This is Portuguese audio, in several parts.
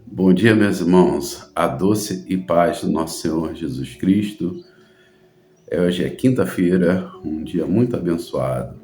Bom dia, meus irmãos. A doce e paz do nosso Senhor Jesus Cristo. Hoje é quinta-feira, um dia muito abençoado.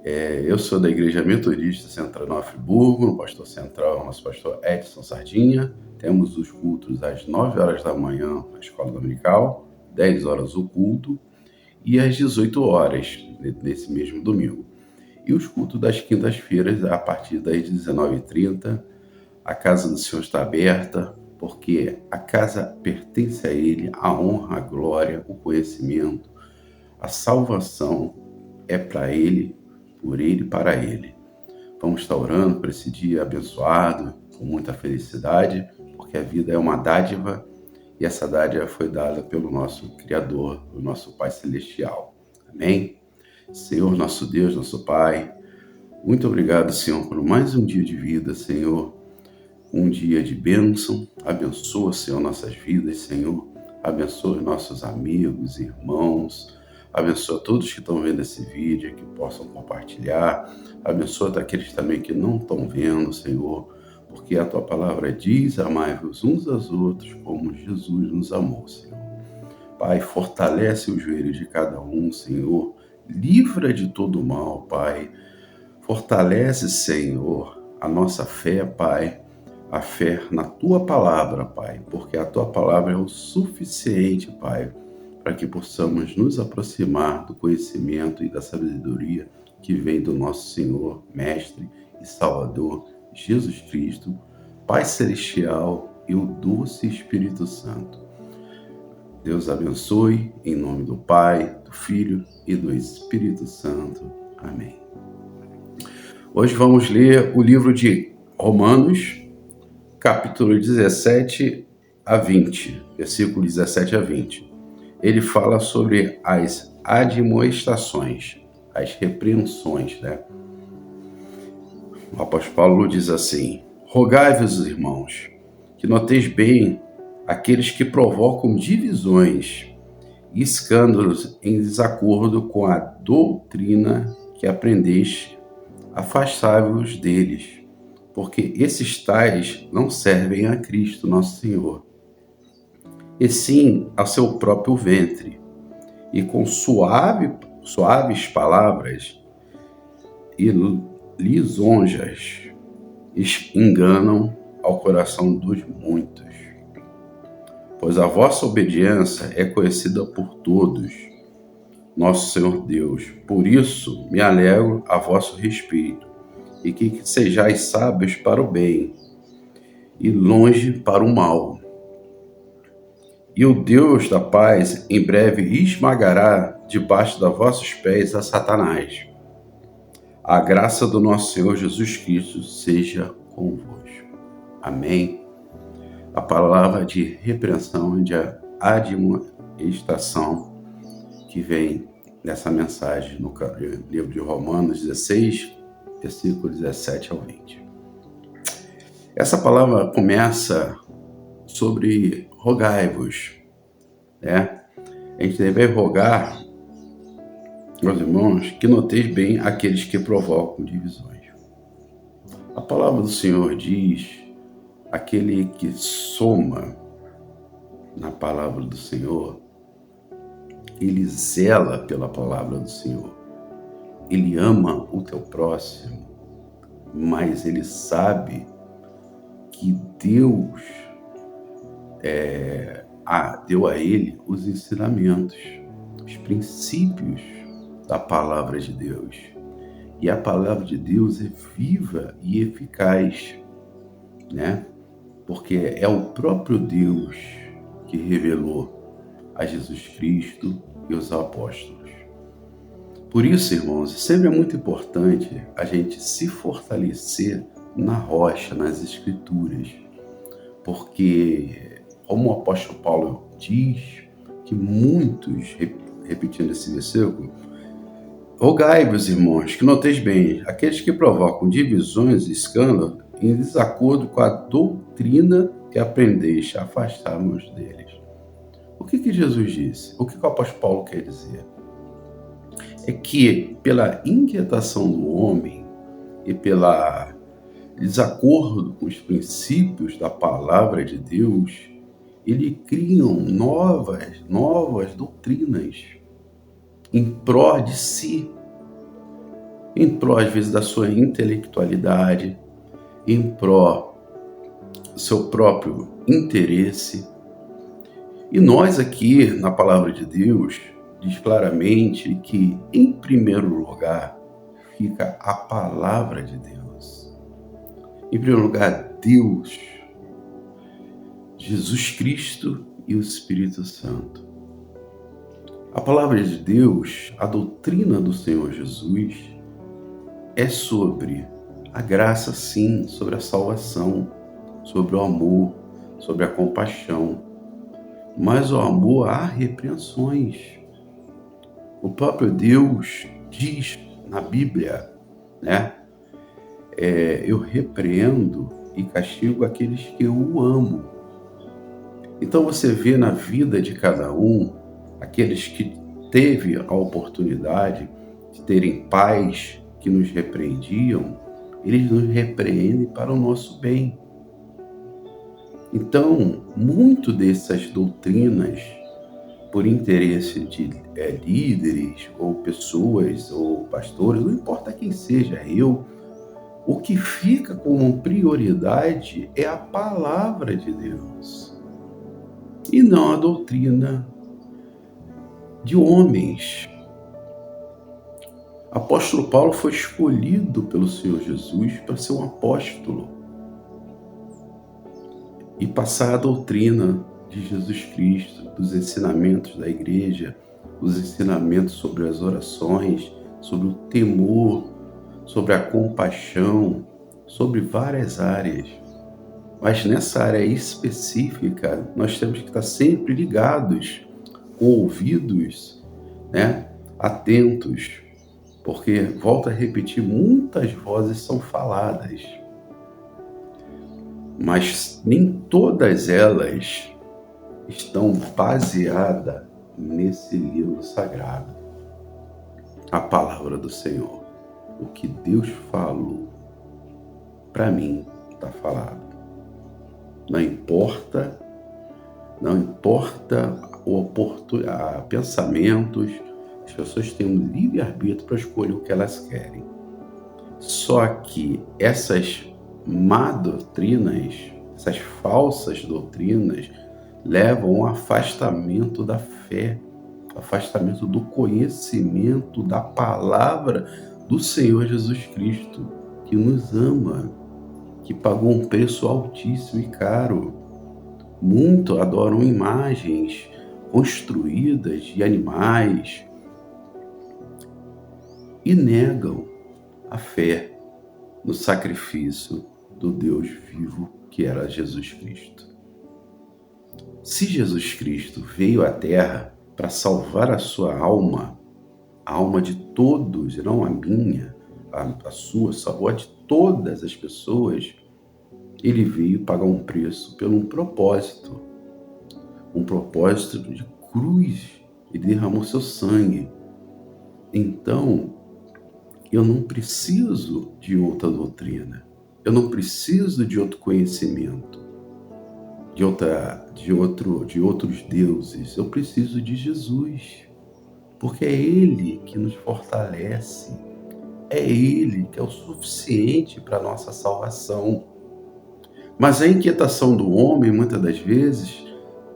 Eu sou da Igreja Metodista Central Nova Friburgo, no pastor central, nosso pastor Edson Sardinha. Temos os cultos às 9 horas da manhã na escola dominical, 10 horas o culto e às 18 horas, nesse mesmo domingo. E os cultos das quintas-feiras, a partir das 19h30, a casa do Senhor está aberta, porque a casa pertence a Ele, a honra, a glória, o conhecimento, a salvação é para Ele, por Ele e para Ele. Vamos estar orando por esse dia abençoado, com muita felicidade, porque a vida é uma dádiva e essa dádiva foi dada pelo nosso Criador, o nosso Pai Celestial. Amém? Senhor, nosso Deus, nosso Pai, muito obrigado, Senhor, por mais um dia de vida, Senhor. Um dia de bênção. Abençoa, Senhor, nossas vidas, Senhor. Abençoa nossos amigos, irmãos. Abençoa todos que estão vendo esse vídeo, que possam compartilhar. Abençoa aqueles também que não estão vendo, Senhor, porque a Tua palavra diz: amai-vos uns aos outros como Jesus nos amou, Senhor. Pai, fortalece o joelho de cada um, Senhor. Livra de todo mal, Pai. Fortalece, Senhor, a nossa fé, Pai. A fé na Tua palavra, Pai, porque a Tua palavra é o suficiente, Pai, para que possamos nos aproximar do conhecimento e da sabedoria que vem do nosso Senhor, Mestre e Salvador, Jesus Cristo, Pai Celestial e o doce Espírito Santo. Deus abençoe, em nome do Pai, do Filho e do Espírito Santo. Amém. Hoje vamos ler o livro de Romanos, capítulo 17 a 20, versículo 17 a 20. Ele fala sobre as admoestações, as repreensões, O apóstolo Paulo diz assim: rogai-vos, irmãos, que noteis bem aqueles que provocam divisões e escândalos em desacordo com a doutrina que aprendeste, afastai-vos deles, porque esses tais não servem a Cristo nosso Senhor, e sim ao seu próprio ventre, e com suaves palavras e lisonjas enganam ao coração dos muitos. Pois a vossa obediência é conhecida por todos, nosso Senhor Deus. Por isso me alegro a vosso respeito, e que sejais sábios para o bem e longe para o mal. E o Deus da paz em breve esmagará debaixo dos vossos pés a Satanás. A graça do nosso Senhor Jesus Cristo seja convosco. Amém. A palavra de repreensão e de admoestação que vem nessa mensagem no livro de Romanos 16, versículos 17 ao 20. Essa palavra começa sobre rogai-vos, A gente deve rogar, meus irmãos, que noteis bem aqueles que provocam divisões. A palavra do Senhor diz: aquele que soma na palavra do Senhor, ele zela pela palavra do Senhor. Ele ama o teu próximo, mas ele sabe que Deus deu a ele os ensinamentos, os princípios da palavra de Deus. E a palavra de Deus é viva e eficaz, Porque é o próprio Deus que revelou a Jesus Cristo e os apóstolos. Por isso, irmãos, sempre é muito importante a gente se fortalecer na rocha, nas Escrituras, porque, como o apóstolo Paulo diz, que muitos, repetindo esse versículo, rogai-vos, irmãos, que noteis bem, aqueles que provocam divisões e escândalos em desacordo com a doutrina que aprendeste, afastarmos deles. O que Jesus disse? O que o apóstolo Paulo quer dizer? É que pela inquietação do homem e pela desacordo com os princípios da palavra de Deus, eles criam novas doutrinas em prol de si, em prol, às vezes, da sua intelectualidade, em prol do seu próprio interesse. E nós aqui, na palavra de Deus, diz claramente que, em primeiro lugar, fica a palavra de Deus. Em primeiro lugar, Deus, Jesus Cristo e o Espírito Santo. A palavra de Deus, a doutrina do Senhor Jesus, é sobre a graça, sim, sobre a salvação, sobre o amor, sobre a compaixão. Mas o amor há repreensões. O próprio Deus diz na Bíblia, né? Eu repreendo e castigo aqueles que eu amo. Então você vê na vida de cada um, aqueles que teve a oportunidade de terem pais que nos repreendiam, eles nos repreendem para o nosso bem. Então, muito dessas doutrinas, por interesse de líderes, ou pessoas, ou pastores, não importa quem seja, o que fica como prioridade é a palavra de Deus, e não a doutrina de homens. Apóstolo Paulo foi escolhido pelo Senhor Jesus para ser um apóstolo e passar a doutrina de Jesus Cristo, dos ensinamentos da igreja, os ensinamentos sobre as orações, sobre o temor, sobre a compaixão, sobre várias áreas. Mas nessa área específica, nós temos que estar sempre ligados, com ouvidos, atentos, porque, volto a repetir, muitas vozes são faladas, mas nem todas elas estão baseadas nesse livro sagrado, a palavra do Senhor. O que Deus falou para mim está falado. Não importa pensamentos, as pessoas têm um livre-arbítrio para escolher o que elas querem. Só que essas má doutrinas, essas falsas doutrinas, levam ao afastamento da fé, afastamento do conhecimento da palavra do Senhor Jesus Cristo, que nos ama, que pagou um preço altíssimo e caro. Muito adoram imagens construídas de animais e negam a fé no sacrifício do Deus vivo, que era Jesus Cristo. Se Jesus Cristo veio à Terra para salvar a sua alma, a alma de todos, não a minha, a sua, salvou a de todas as pessoas, ele veio pagar um preço por um propósito de cruz. Ele derramou seu sangue. Então, eu não preciso de outra doutrina, eu não preciso de outro conhecimento, de outros deuses. Eu preciso de Jesus, porque é Ele que nos fortalece, é Ele que é o suficiente para a nossa salvação. Mas a inquietação do homem, muitas das vezes,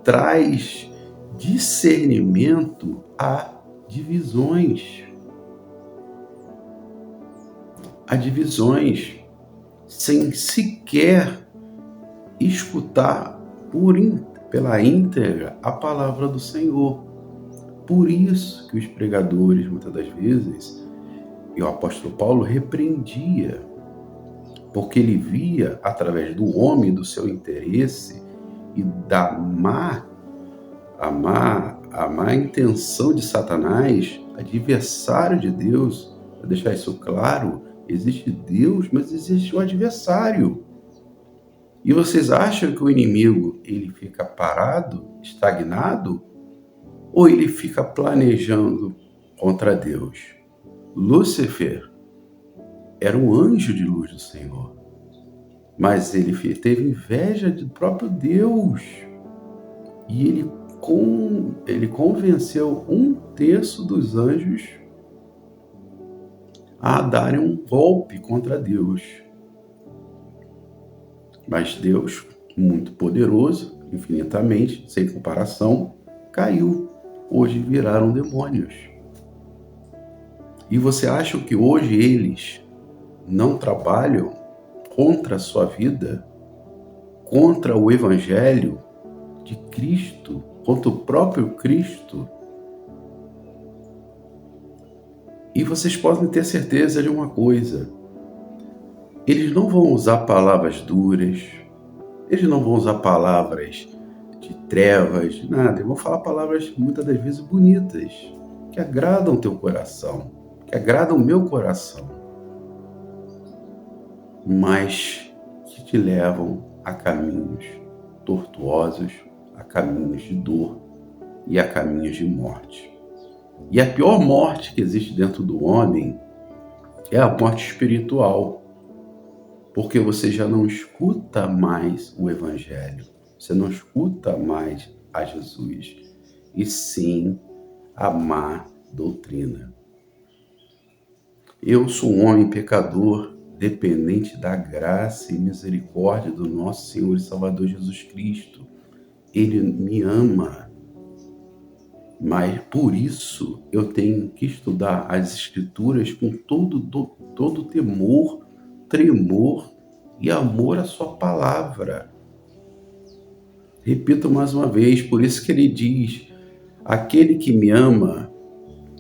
traz discernimento a divisões. Sem sequer escutar pela íntegra a palavra do Senhor. Por isso que os pregadores, muitas das vezes, e o apóstolo Paulo repreendia, porque ele via, através do homem, do seu interesse e a má intenção de Satanás, adversário de Deus. Para deixar isso claro, existe Deus, mas existe o adversário. E vocês acham que o inimigo ele fica parado, estagnado, ou ele fica planejando contra Deus? Lúcifer era um anjo de luz do Senhor. mas ele teve inveja do próprio Deus. E ele convenceu 1/3 dos anjos a darem um golpe contra Deus. Mas Deus, muito poderoso, infinitamente, sem comparação, caiu. Hoje viraram demônios. E você acha que hoje eles não trabalham contra a sua vida, contra o Evangelho de Cristo, contra o próprio Cristo? E vocês podem ter certeza de uma coisa: eles não vão usar palavras duras, eles não vão usar palavras de trevas, de nada. Eles vão falar palavras muitas das vezes bonitas, que agradam o teu coração, que agradam o meu coração, mas que te levam a caminhos tortuosos, a caminhos de dor e a caminhos de morte. E a pior morte que existe dentro do homem é a morte espiritual, porque você já não escuta mais o Evangelho, você não escuta mais a Jesus, e sim a má doutrina. Eu sou um homem pecador, dependente da graça e misericórdia do nosso Senhor e Salvador Jesus Cristo. Ele me ama, mas por isso eu tenho que estudar as Escrituras com todo temor, tremor e amor à sua palavra. Repito mais uma vez, por isso que ele diz: aquele que me ama,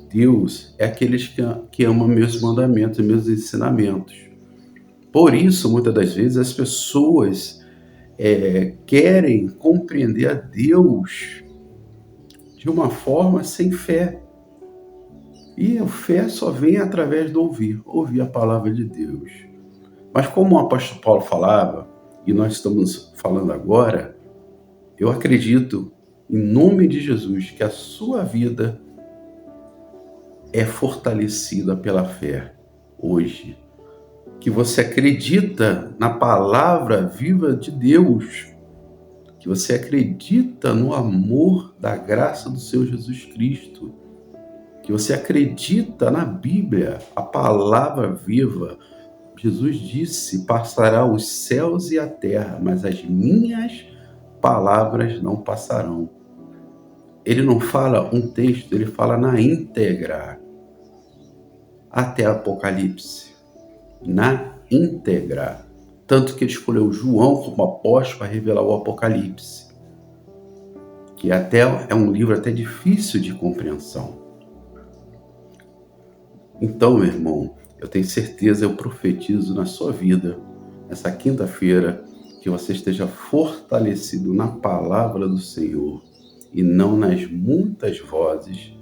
Deus, é aquele que ama meus mandamentos e meus ensinamentos. Por isso, muitas das vezes, as pessoas querem compreender a Deus de uma forma sem fé. E a fé só vem através do ouvir a palavra de Deus. Mas como o apóstolo Paulo falava, e nós estamos falando agora, eu acredito, em nome de Jesus, que a sua vida é fortalecida pela fé hoje. Que você acredita na palavra viva de Deus, que você acredita no amor da graça do Senhor Jesus Cristo, que você acredita na Bíblia, a palavra viva. Jesus disse: passará os céus e a terra, mas as minhas palavras não passarão. Ele não fala um texto, ele fala na íntegra, até Apocalipse, na íntegra. Tanto que ele escolheu João como apóstolo para revelar o Apocalipse, que até é um livro até difícil de compreensão. Então, meu irmão, eu tenho certeza, eu profetizo na sua vida, nessa quinta-feira, que você esteja fortalecido na palavra do Senhor e não nas muitas vozes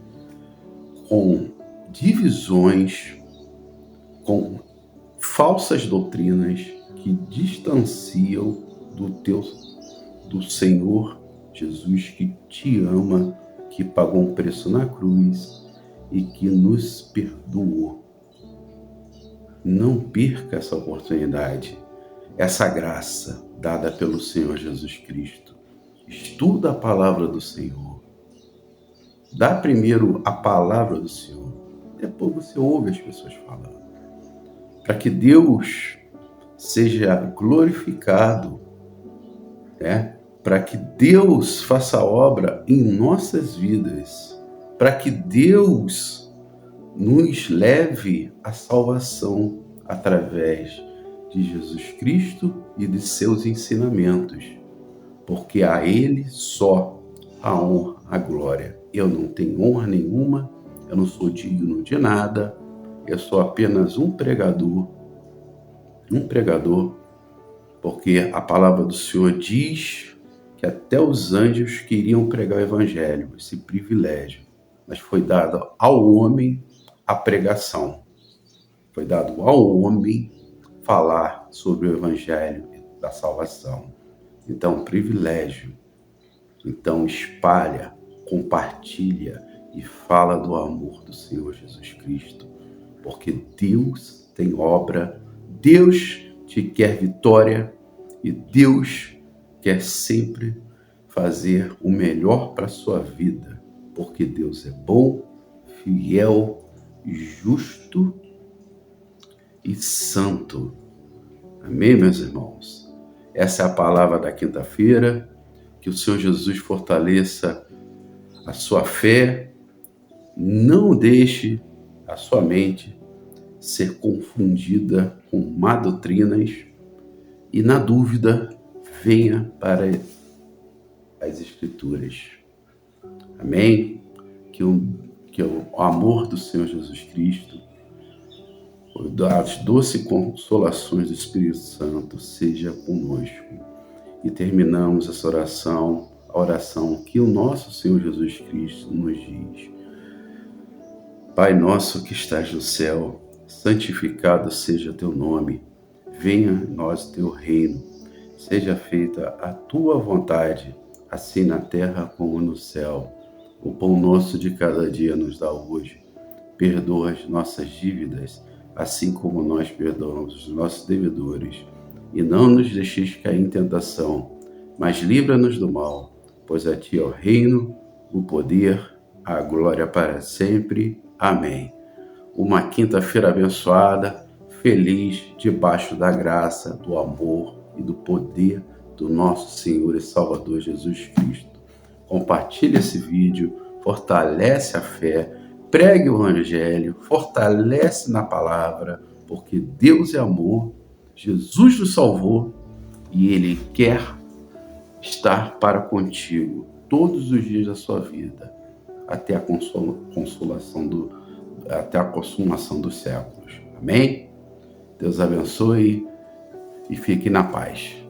com divisões, com falsas doutrinas que distanciam do Senhor Jesus, que te ama, que pagou um preço na cruz e que nos perdoou. Não perca essa oportunidade, essa graça dada pelo Senhor Jesus Cristo. Estuda a palavra do Senhor. Dá primeiro a palavra do Senhor, depois você ouve as pessoas falando, para que Deus seja glorificado, para que Deus faça obra em nossas vidas, para que Deus nos leve à salvação através de Jesus Cristo e de seus ensinamentos, porque a Ele só a honra, a glória. Eu não tenho honra nenhuma, eu não sou digno de nada, eu sou apenas um pregador, porque a palavra do Senhor diz que até os anjos queriam pregar o evangelho, esse privilégio, mas foi dado ao homem a pregação, foi dado ao homem falar sobre o evangelho da salvação. Então, privilégio. Então, espalha, compartilha e fala do amor do Senhor Jesus Cristo, porque Deus tem obra, Deus te quer vitória, E Deus quer sempre fazer o melhor para a sua vida, porque Deus é bom, fiel, justo e santo. Amém, meus irmãos? Essa é a palavra da quinta-feira. Que o Senhor Jesus fortaleça a sua fé. Não deixe a sua mente ser confundida com má doutrinas e, na dúvida, venha para as Escrituras. Amém? Que o amor do Senhor Jesus Cristo, as doces consolações do Espírito Santo seja conosco. E terminamos essa oração, a oração que o nosso Senhor Jesus Cristo nos diz. Pai nosso que estás no céu, santificado seja teu nome. Venha a nós teu reino. Seja feita a tua vontade, assim na terra como no céu. O pão nosso de cada dia nos dá hoje. Perdoa as nossas dívidas, assim como nós perdoamos os nossos devedores. E não nos deixeis cair em tentação, mas livra-nos do mal, pois a ti é o reino, o poder, a glória para sempre. Amém. Uma quinta-feira abençoada, feliz, debaixo da graça, do amor e do poder do nosso Senhor e Salvador Jesus Cristo. Compartilhe esse vídeo, fortalece a fé, pregue o Evangelho, fortalece na palavra, porque Deus é amor, Jesus nos salvou e Ele quer estar para contigo todos os dias da sua vida, até a até a consumação dos séculos. Amém? Deus abençoe e fique na paz.